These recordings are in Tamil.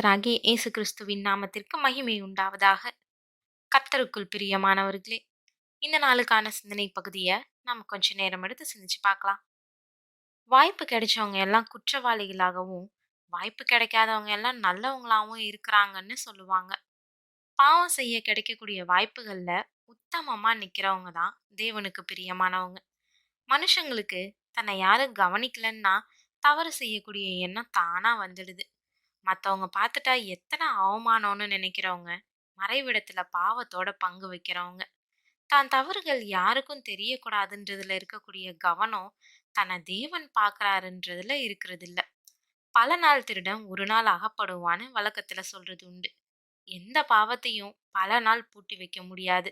கர்த்தராகிய இயேசு கிறிஸ்துவின் நாமத்திற்கு மகிமை உண்டாவதாக. கர்த்தருக்குள் பிரியமானவர்களே, இந்த நாளுக்கான சிந்தனை பகுதியை நாம கொஞ்ச நேரம் எடுத்து சிந்திச்சு பார்க்கலாம். வாய்ப்பு கிடைச்சவங்க எல்லாம் குற்றவாளிகளாகவும், வாய்ப்பு கிடைக்காதவங்க எல்லாம் நல்லவங்களாகவும் இருக்கிறாங்கன்னு சொல்லுவாங்க. பாவம் செய்ய கிடைக்கக்கூடிய வாய்ப்புகள்ல உத்தமமா நிக்கிறவங்க தான் தேவனுக்கு பிரியமானவங்க. மனுஷங்களுக்கு தன்னை யாரும் கவனிக்கலன்னா தவறு செய்யக்கூடிய எண்ணம் தானா வந்துடுது. மத்தவங்க பார்த்துட்டா எத்தனை அவமானம்னு நினைக்கிறவங்க, மறைவிடத்துல பாவத்தோட பங்கு வைக்கிறவங்க, தான் தவறுகள் யாருக்கும் தெரியக்கூடாதுன்றதுல இருக்கக்கூடிய கவனம், தன்னை தேவன் பார்க்கறாருன்றதுல இருக்கிறது இல்ல. பல நாள் திருடன் ஒரு நாள் அகப்படுவான்னு வழக்கத்துல சொல்றது உண்டு. எந்த பாவத்தையும் பல நாள் பூட்டி வைக்க முடியாது.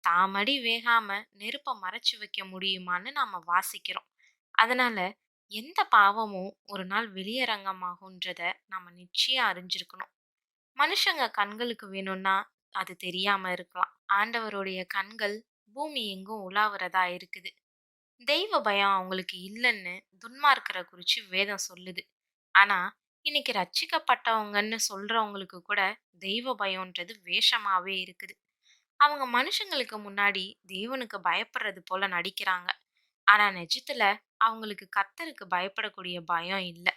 தாமடி வேகாம நெருப்ப மறைச்சு வைக்க முடியுமான்னு நாம வாசிக்கிறோம். அதனால எந்த பாவமும் ஒரு நாள் வெளியரங்கமாகுன்றத நாம நிச்சயம் அறிஞ்சிருக்கணும். மனுஷங்க கண்களுக்கு வேணும்னா அது தெரியாம இருக்கலாம். ஆண்டவருடைய கண்கள் பூமி எங்கும் உலாவுறதா இருக்குது. தெய்வ பயம் அவங்களுக்கு இல்லைன்னு துன்மார்க்கரை குறிச்சு வேதம் சொல்லுது. ஆனா இன்னைக்கு ரட்சிக்கப்பட்டவங்கன்னு சொல்றவங்களுக்கு கூட தெய்வ பயம்ன்றது வேஷமாவே இருக்குது. அவங்க மனுஷங்களுக்கு முன்னாடி தேவனுக்கு பயப்படுறது போல நடிக்கிறாங்க. ஆனா நிஜத்துல அவங்களுக்கு கர்த்தருக்கு பயப்படக்கூடிய பயம் இல்ல.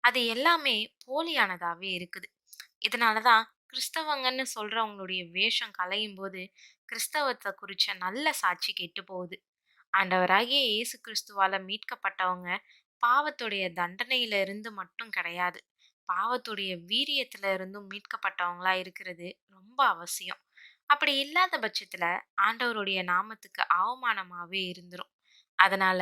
அது எல்லாமே போலியானதாவே இருக்குது. இதனாலதான் கிறிஸ்தவங்கன்னு சொல்றவங்களுடைய வேஷம் கலையும் போது கிறிஸ்தவத்தை குறிச்ச நல்ல சாட்சி கெட்டு போகுது. ஆண்டவராகிய இயேசு கிறிஸ்துவால மீட்கப்பட்டவங்க பாவத்துடைய தண்டனையில இருந்து மட்டும் கிடையாது, பாவத்துடைய வீரியத்துல இருந்தும் மீட்கப்பட்டவங்களா இருக்கிறது ரொம்ப அவசியம். அப்படி இல்லாத பட்சத்துல ஆண்டவருடைய நாமத்துக்கு அவமானமாவே இருந்துரும். அதனால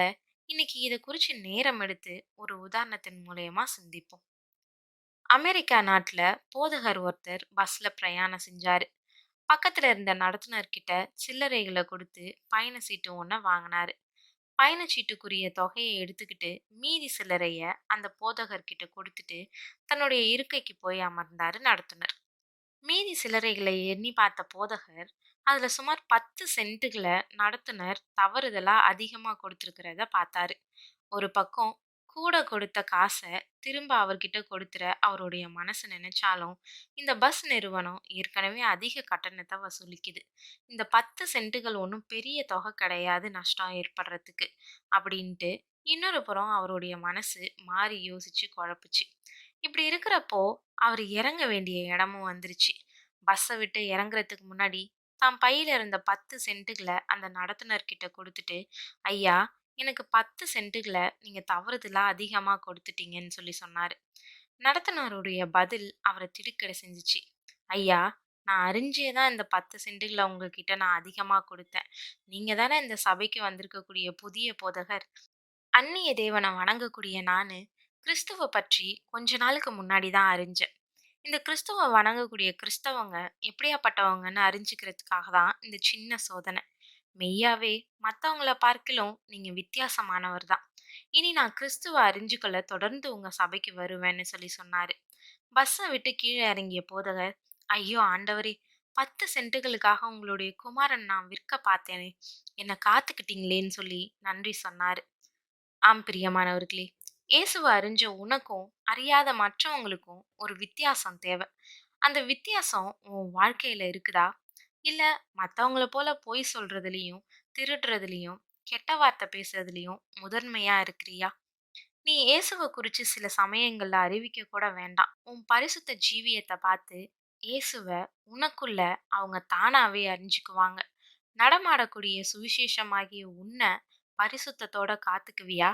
இன்னைக்கு இதை குறிச்சு நேரம் எடுத்து ஒரு உதாரணத்தின் மூலயமா சிந்திப்போம். அமெரிக்கா நாட்டுல போதகர் ஒருத்தர் பஸ்ல பிரயாணம் செஞ்சாரு. பக்கத்துல இருந்த நடத்துனர்கிட்ட சில்லறைகளை கொடுத்து பயண சீட்டு ஒன்ன வாங்கினாரு. பயணச்சீட்டுக்குரிய தொகையை எடுத்துக்கிட்டு மீதி சில்லறைய அந்த போதகர்கிட்ட கொடுத்துட்டு தன்னுடைய இருக்கைக்கு போய் அமர்ந்தாரு நடத்துனர். மீதி சில்லறைகளை எண்ணி பார்த்த போதகர் அதுல சுமார் 10 சென்ட்டுகளை நடத்துனர் தவறுதலா அதிகமா கொடுத்திருக்கிறத பார்த்தாரு. ஒரு பக்கம் கூட கொடுத்த காசை திரும்ப அவர்கிட்ட கொடுத்துற அவருடைய மனசு நினைச்சாலும், இந்த பஸ் நிறுவனம் ஏற்கனவே அதிக கட்டணத்தை வசூலிக்குது. இந்த 10 சென்ட்டுகள் ஒன்றும் பெரிய தொகை கிடையாது நஷ்டம் ஏற்படுறதுக்கு அப்படின்ட்டு இன்னொரு புறம் அவருடைய மனசு மாறி யோசிச்சு குழப்புச்சு. இப்படி இருக்கிறப்போ அவர் இறங்க வேண்டிய இடமும் வந்துருச்சு. பஸ்ஸை விட்டு இறங்குறதுக்கு முன்னாடி தான் பையில இருந்த 10 சென்ட்டுகளை அந்த நடத்துனர்கிட்ட கொடுத்துட்டு, ஐயா, எனக்கு 10 சென்ட்டுகளை நீங்க தவறுதலா அதிகமா கொடுத்துட்டீங்கன்னு சொல்லி சொன்னாரு. நடத்துனருடைய பதில் அவரை திடுக்கிட செஞ்சுச்சு. ஐயா, நான் அறிஞ்சேதான் இந்த 10 சென்ட்டுகளை உங்ககிட்ட நான் அதிகமா கொடுத்தேன். நீங்க தானே இந்த சபைக்கு வந்திருக்கக்கூடிய புதிய போதகர். அந்நிய தேவனை வணங்கக்கூடிய நானு கிறிஸ்துவ பற்றி கொஞ்ச நாளுக்கு முன்னாடி தான் அறிஞ்சேன். இந்த கிறிஸ்துவ வணங்கக்கூடிய கிறிஸ்தவங்க எப்படியாப்பட்டவங்கன்னு அறிஞ்சுக்கிறதுக்காக தான் இந்த சின்ன சோதனை. மெய்யாவே மத்தவங்கள பார்க்கிலும் நீங்க வித்தியாசமானவர் தான். இனி நான் கிறிஸ்துவ அறிஞ்சுக்கொள்ள தொடர்ந்து உங்க சபைக்கு வருவேன்னு சொல்லி சொன்னாரு. பஸ்ஸை விட்டு கீழே இறங்கிய போதகர், ஐயோ ஆண்டவரே, 10 சென்ட்டுகளுக்காக உங்களுடைய குமாரன் நான் விற்க பார்த்தேனே, என்னை காத்துக்கிட்டீங்களேன்னு சொல்லி நன்றி சொன்னாரு. ஆம் பிரியமானவர்களே, இயேசுவ அறிஞ்ச உனக்கும் அறியாத மற்றவங்களுக்கும் ஒரு வித்தியாசம் தேவை. அந்த வித்தியாசம் உன் வாழ்க்கையில இருக்குதா? இல்ல மத்தவங்கள போல பொய் சொல்றதுலயும், திருடுறதுலயும், கெட்ட வார்த்தை பேசுறதுலயும் முதன்மையா இருக்கிறியா? நீ இயேசுவ குறிச்சு சில சமயங்கள்ல அறிவிக்க கூட வேண்டாம். உன் பரிசுத்த ஜீவியத்தை பார்த்து இயேசுவ உனக்குள்ள அவங்க தானாவே அறிஞ்சுக்குவாங்க. நடமாடக்கூடிய சுவிசேஷமாகிய உன்னை பரிசுத்தத்தோட காத்துக்குவியா?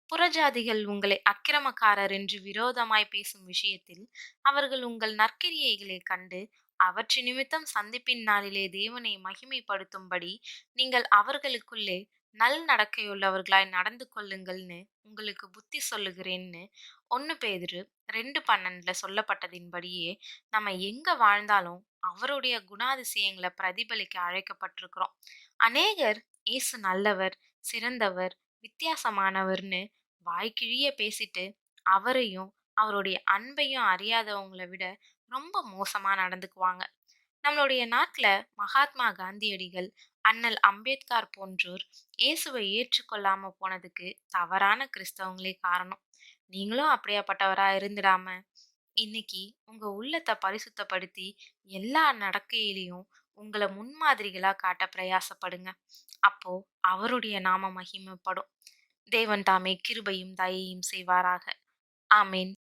புறஜாதிகள் உங்களை அக்கிரமக்காரர் என்று விரோதமாய் பேசும் விஷயத்தில் அவர்கள் உங்கள் நற்கிரியைகளைக் கண்டு அவற்றை நிமித்தம் சந்திப்பின் நாளிலே தேவனை மகிமைப்படுத்தும்படி நீங்கள் அவர்களுக்குள்ளே நல் நடக்கையுள்ளவர்களாய் நடந்து கொள்ளுங்கள்னு உங்களுக்கு புத்தி சொல்லுகிறேன்னு 1 பேதுரு 2:12 சொல்லப்பட்டதின்படியே நம்ம எங்க வாழ்ந்தாலும் அவருடைய குணாதிசயங்களை பிரதிபலிக்க அழைக்கப்பட்டிருக்கிறோம். அநேகர் இயேசு நல்லவர், சிறந்தவர், வித்தியாசமானவர்னு வாய்க்கிழிய பேசிட்டு அவரையும் அவருடைய அன்பையும் அறியாதவங்கள விட ரொம்ப மோசமா நடந்துக்குவாங்க. நம்மளுடைய நாட்டுல மகாத்மா காந்தியடிகள், அண்ணல் அம்பேத்கர் போன்றோர் இயேசுவை ஏற்றுக்கொள்ளாம போனதுக்கு தவறான கிறிஸ்தவங்களே காரணம். நீங்களும் அப்படியாப்பட்டவரா இருந்துடாம இன்னைக்கு உங்க உள்ளத்தை பரிசுத்தப்படுத்தி எல்லா நடக்கையிலையும் உங்களை முன்மாதிரிகளா காட்ட பிரயாசப்படுங்க. அப்போ அவருடைய நாம மகிமைப்படும். தேவன் தாமே கிருபையும் தயையும் செய்வாராக. ஆமேன்.